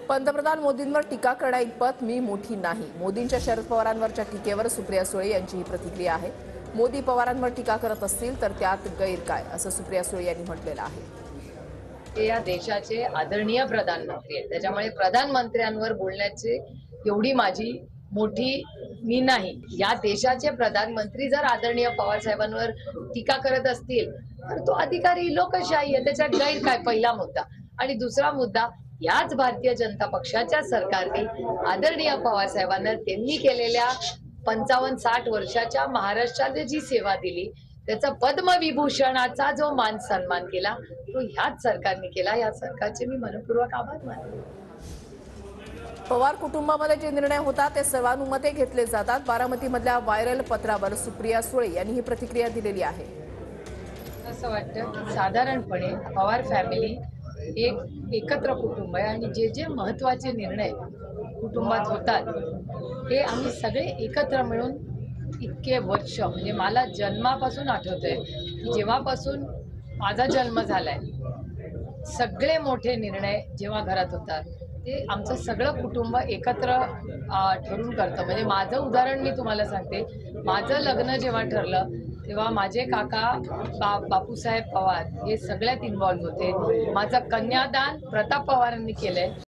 पंतप्रधान मोदींवर टीका करण्याइतपत मी मोठी नाही. मोदींच्या शरद पवारांवरच्या टीकेवर सुप्रिया सुळे यांची ही प्रतिक्रिया आहे. मोदी पवारांवर टीका करत असतील तर त्यात गैर काय, असं सुप्रिया सुळे यांनी म्हटलेलं आहे. ते या देशाचे आदरणीय प्रधानमंत्री आहेत, त्याच्यामुळे प्रधानमंत्र्यांवर बोलण्याची एवढी माझी मोठी मी नाही. या देशाचे प्रधानमंत्री जर आदरणीय पवार साहेबांवर टीका करत असतील तर तो अधिकारी लोकशाही आहे, त्याच्यात गैर काय, पहिला मुद्दा. आणि दुसरा मुद्दा, याच भारतीय जनता पक्षाच्या सरकारने आदरणीय पवार साहेबांना त्यांनी केलेल्या 55-60 वर्षाच्या महाराष्ट्राने जी सेवा दिली, त्याचा पद्मविभूषणाचा जो मान सन्मान केला तो ह्याच सरकारने केला. या सरकारचे मी मनपूर्वक आभार मानते. पवार कुटुंबामध्ये जे निर्णय होतात ते सर्वानुमते घेतले जातात. बारामतीमधल्या व्हायरल पत्रावर सुप्रिया सुळे यांनी ही प्रतिक्रिया दिलेली आहे. असं वाटतं की साधारणपणे पवार फॅमिली एक एकत्र कुटुंब आहे आणि जे जे महत्वाचे निर्णय कुटुंबात होतात हे आम्ही सगळे एकत्र मिळून इतके वर्ष, म्हणजे मला जन्मापासून आठवतंय की जेव्हापासून माझा जन्म झालाय, सगळे मोठे निर्णय जेव्हा घरात होतात ते आमचं सगळं कुटुंब एकत्र ठरून करतं. म्हणजे माझं उदाहरण मी तुम्हाला सांगते. माझं लग्न जेव्हा ठरलं तेव्हा माझे काका बापूसाहेब पवार हे सगळ्यात इन्व्हॉल्व्ह होते. माझं कन्यादान प्रताप पवारांनी केलंय.